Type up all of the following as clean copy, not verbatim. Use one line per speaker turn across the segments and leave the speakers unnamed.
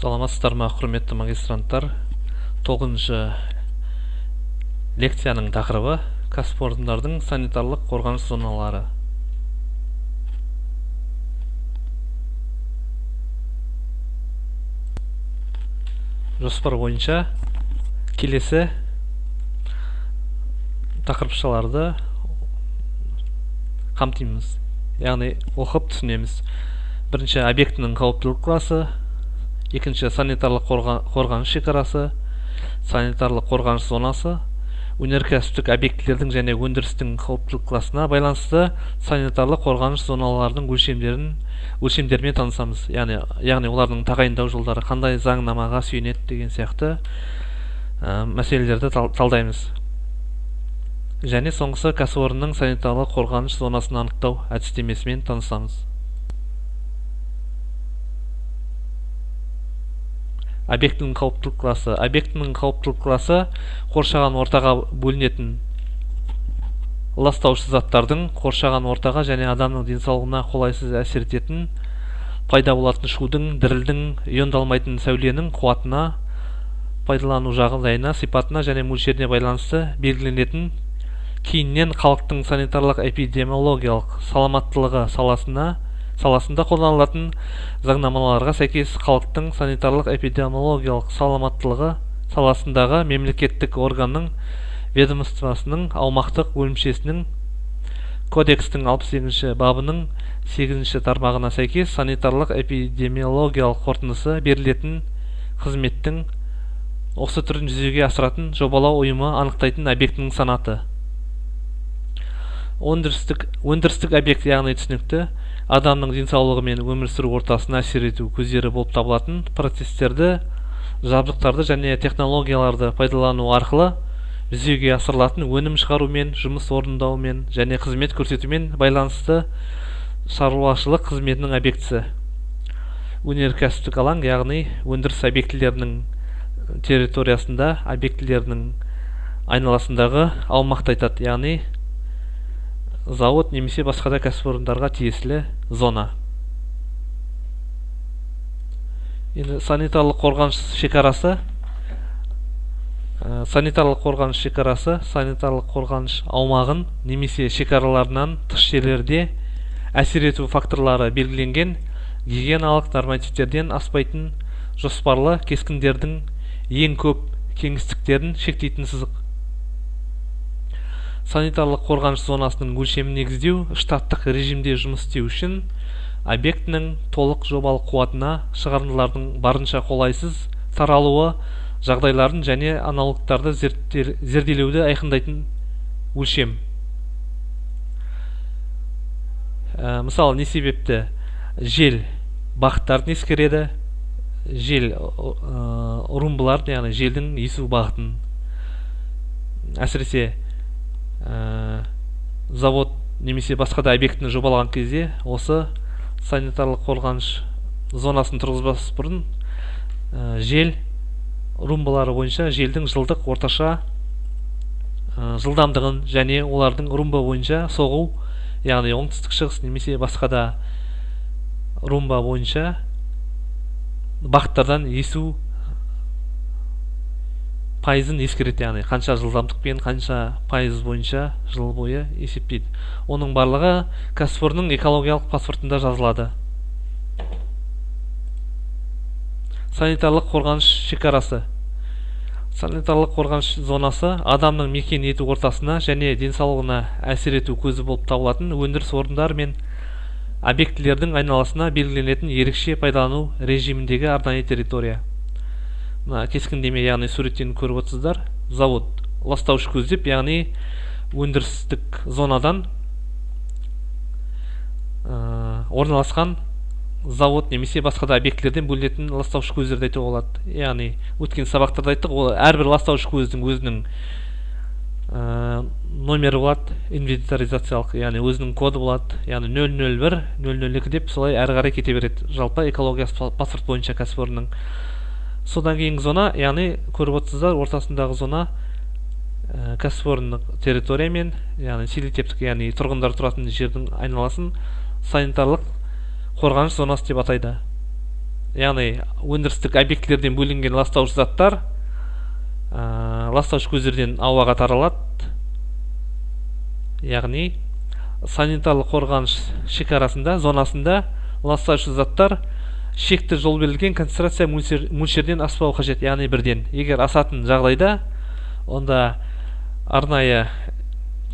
Саламатсыздар ма, құрметті магистранттар? 9-шы лекцияның тақырыбы кәсіпорындардың санитарлық қорғаныс зоналары. Жоспар бойынша келесі тақырыпшаларды қамтимыз, яғни оқып түсінеміз. Бірінші, объектінің қауіптілік класы. Екінші, санитарлық қорғаныс шекарасы, санитарлық қорғаныс зонасы. Өнеркәсіптік объектілердің және өндірістің қауіптілік класына байланысты санитарлық қорғаныс зоналарының өлшемдермен танысамыз. Яғни олардың тағайындау жолдары қандай заңнамаға сүйенеді деген сияқты мәселелерді талдаймыз. Және соңғысы, кәсіпорынның санитарлық қорғаныс зонасын анықтау әдістемесімен танысамыз. Объектінің қауіптілік класы. Объектінің қауіптілік класы қоршаған ортаға бөлінетін ластаушы заттардың қоршаған ортаға және адамның денсаулығына қолайсыз әсер ететін, пайда болатын шудың, дірілдің, иондалмайтын сәуленің қуатына, пайдалану жағдайына, сипатына және мөлшеріне байланысты белгіленетін, кейіннен халықтың санитарлық эпидемиологиялық саламаттылығы саласында қолданылатын заңнамаларға сәйкес халықтың санитарлық эпидемиологиялық саламаттылығы саласындағы мемлекеттік органның ведомствосының аумақтық бөлімшесінің кодекстің 68-ші бабының 8-ші тармағына сәйкес санитарлық эпидемиологиялық қорытындысы берілетін қызметтің осы түрін жүзеге асыратын жобалау ұйымы анықтайтын объектінің санаты. Өндірістік объект, яғни түсінікті, адамның денсаулығы мен өмір сүру ортасына әсер ету көздері болып табылатын процестерді, жабдықтарды және технологияларды пайдалану арқылы жүзеге асырылатын өнім шығарумен, жұмыс орындаумен және қызмет көрсетумен байланысты шаруашылық қызметінің объектісі. Өнеркәсіптік алаң, яғни өндіріс объектілерінің территориясында, объектілерінің айналасындағы аумақты айтады, яғни завод немесе басқа да кәсіпорындарға тиесілі зона. Енді санитарлық қорғаныс шекарасы. Санитарлық қорғаныс шекарасы санитарлық қорғаныс аумағын немесе шекараларынан тыс жерлерде әсер ету факторлары белгіленген гигиеналық нормативтерден аспайтын жоспарлы кескіндердің ең көп кеңістіктерін шектейтін сызық. Санитарлық қорғаныс зонасының өлшемін негіздеу штаттық режимде жұмыс істеу үшін объектінің толық жобалық қуатына шығарындылардың барынша қолайсыз таралуы жағдайларын және аналогтарды зерделеуді айқындайтын өлшем. Мысалы, не себепті? Жел бағыттарын ескереді, жел румбыларды, яғни желдің есу бағытын. Әсіресе завод немесе басқа да объектіні жобалаған кезде осы санитарлық қорғаныс зонасын тұрғызбас бұрын жел румбалары бойынша желдің жылдық орташа жылдамдығын және олардың румба бойынша соғу, яғни оңтүстік шығыс немесе басқа да румба бойынша бағыттардан есу пайызын ескереді, яғни қанша жылдамдықпен қанша пайыз бойынша жыл бойы есептейді. Оның барлығы кәсіпорынның экологиялық паспортында жазылады. Санитарлық қорғаныс шекарасы. Санитарлық қорғаныс зонасы адамның мекен ету ортасына және денсаулығына әсер ету көзі болып табылатын өндіріс орындары мен объектілердің айналасына белгіленетін ерекше пайдалану режиміндегі арнайы территория. Кескіндеме, яғни суреттен көріп отырсыздар. Завод ластаушы көздеп, яғни өндірістік зонадан орналасқан завод немесе басқа да объектілерден бөлінетін ластаушы көздерді айтуға болады. Яғни өткен сабақтарда айттық, ол әрбір ластаушы көздің өзінің номері болады, инвентаризациялық, яғни өзінің коды болады, яғни 001, 002 деп солай әрі қарай кете береді. Жалпы экология паспорт бойынша кәсіпорынның. Содан кейінгі зона, яғни көріп отырсыздар, ортасындағы зона кәсіпорындық территориямен, яғни селитептік, яғни тұрғындар тұратын жердің айналасын санитарлық қорғаныс зонасы деп атайды. яғни өндірістік объектілерден бөлінген ластаушы заттар ластаушы көздерден ауаға таралады, яғни санитарлық қорғаныш шекарасында, зонасында ластаушы заттар шекті жол берілген концентрация мөлшерден аспауы қажет, яғни бірден. Егер асатын жағдайда, онда арнайы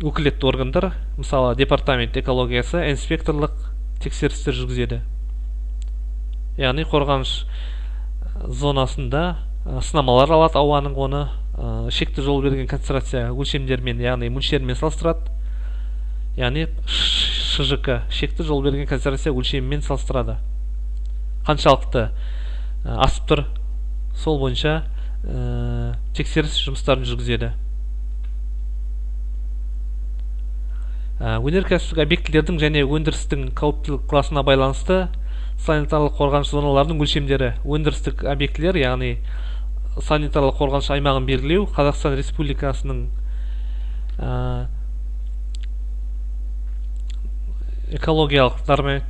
өкілетті органдар, мысалы департамент экологиясы, инспекторлық тексерістер жүргізеді. Яғни қорғаныш зонасында сынамалар алады ауаның, оны шекті жол берген концентрация өлшемдермен, яғни мөлшермен салыстырады. Яғни ШЖК шекті жол берген концентрация өлшемімен салыстырады. Қаншалықты асып тұр, сол бойынша тексеріс жұмыстарын жүргізеді. Өнеркәсіптік объектілердің және өндірістің қауіптілік класына байланысты санитарлық қорғаныш зоналарының өлшемдері. Өндірістік объектілер, яғни санитарлық қорғаныш аймағын белгілеу Қазақстан Республикасының экологиялық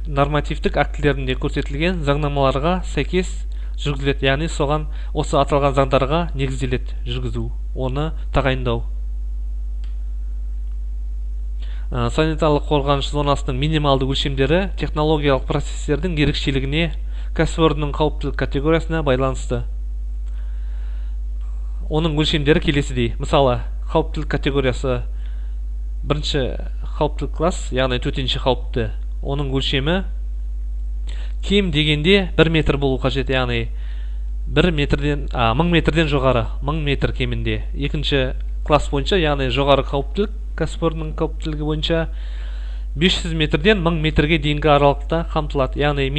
нормативтік актілерінде көрсетілген заңнамаларға сәйкес жүргізіледі, яғни соған осы аталған заңдарға негізделеді жүргізу, оны тағайындау. Санитарлық қорғаныш зонасының минималды өлшемдері технологиялық процесстердің ерекшелігіне, кәсіпорынның қауіптілік категориясына байланысты. Оның өлшемдері келесідей. Мысалы, қауіптілік категориясы бірінші қауіптілік класс, яғни төтенше қауіпті. Оның өлшемі кем дегенде 1 метр болу қажет, яғни 1000 метрден жоғары, 1000 метр кемінде. Екінші класс бойынша, яғни жоғары қауіптілік, кәсіпорынның қауіптілігі бойынша 500 метрден 1000 метрге дейінгі аралықта қамтылады. Яғни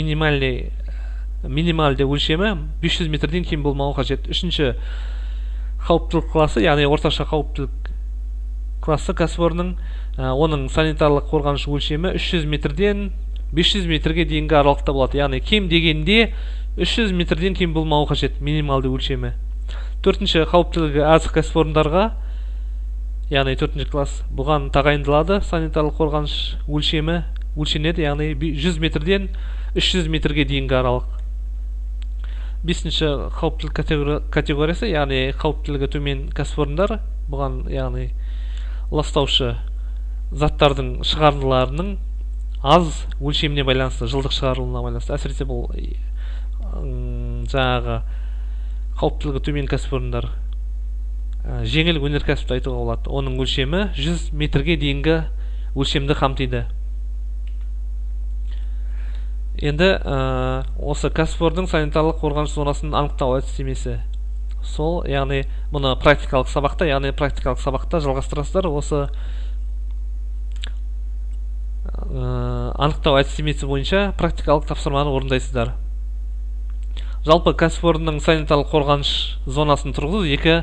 минималды өлшемі 500 метрден кем болмауы қажет. Үшінші қауіптілік классы, яғни орташа қауіптілік классы кәсіпорынның, оның санитарлық қорғаныш өлшемі 300 метрден 500 метрге дейінгі аралықта болады. Яғни кем дегенде 300 метрден кем болмауы қажет, минималды өлшемі. Төртінші қауіптілігі аз кәсіпорындарға, яғни 4-ші класс, бұған тағайындалады санитарлық қорғаныш өлшемі өлшенеді, яғни 100 метрден 300 метрге дейінгі аралық. 5-ші қауіптілік категориясы, яғни қауіптілігі төмен кәсіпорындар, бұған яғни ластаушы заттардың шығарындыларының аз өлшеміне байланысты, жылдық шығарылуына байланысты. Әсіресе бұл жаңағы қауіптілігі төмен кәсіпорындар, жеңіл өнеркәсіпті айтуға болады. Оның өлшемі 100 метрге дейінгі өлшемді қамтиды. Енді осы кәсіпорынның санитарлық қорғаныш зонасын анықтау әдістемесі. Сол, яғни мұны практикалық сабақта жалғастырасыздар. Осы анықтау әдістемесі бойынша практикалық тапсырманы орындайсыздар. Жалпы кәсіпорынның санитарлық қорғаныш зонасын тұрғызу 2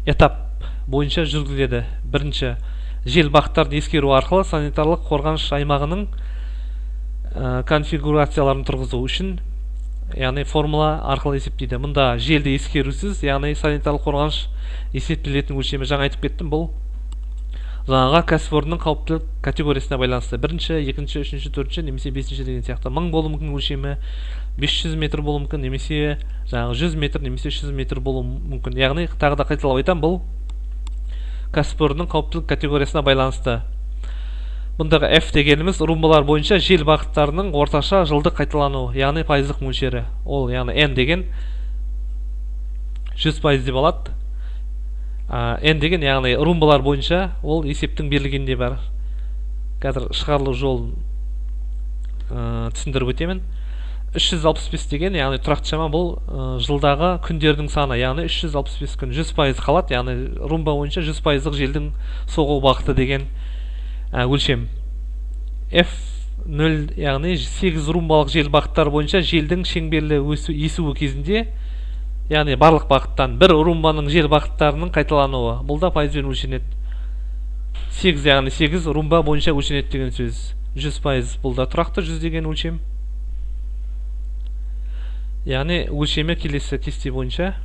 этап бойынша жүргізіледі. Бірінші, жел бақыттарды ескеру арқылы санитарлық қорғаныш аймағының конфигурацияларын тұрғызу үшін, яғни формула арқылы есептейді. Мұнда желді ескерусіз, яғни санитарлық қорғаныш есептелетін өлшемі, жаңа айтып кеттім, бұл жаңаға кәсіпорынның қауіптілік категориясына байланысты. 1-ші, 2-ші, 3-ші, 4-ші, немесе 5-ші деген сияқты. 1000 болуы мүмкін өлшемі, 500 метр болуы мүмкін, немесе 100 метр, немесе 300 метр болуы мүмкін. Яғни тағы да қайталап айтам, бұл кәсіпорынның қауіптілік категориясына байланысты. Бұндағы F дегеніміз румбалар бойынша жел бағыттарының орташа жылдық қайталану, яғни пайыздық мөлшері. Ол, яғни N деген 100% деп алады. N деген, яғни румбалар бойынша, ол есептің берілгенде бар. Қазір шығарылу жолын түсіндіріп өтемін. 365 деген, яғни тұрақты шама, бұл жылдағы күндердің саны, яғни 365 күн 100% қалады, яғни румба бойынша 100%-ық желдің соғу бағыты деген өлшем. F0, яғни 8 румбалық жел бағыттар бойынша желдің шеңберлі есуі кезінде, яғни барлық бағыттан бір румбаның жел бағыттарының қайталануы, бұл да пайызбен өлшенеді. 8, яғни 8 румба бойынша өлшенеді деген сөз. 100%, бұл да тұрақты 100 деген өлшем. Яғни өлшемі келесі кесте бойынша.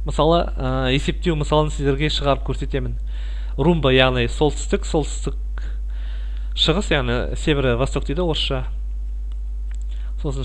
Мысалы, есептеу мысалын сіздерге шығарып көрсетемін. Румба, яғни солтүстік, шығыс, яғни северо-восток дейді орысша.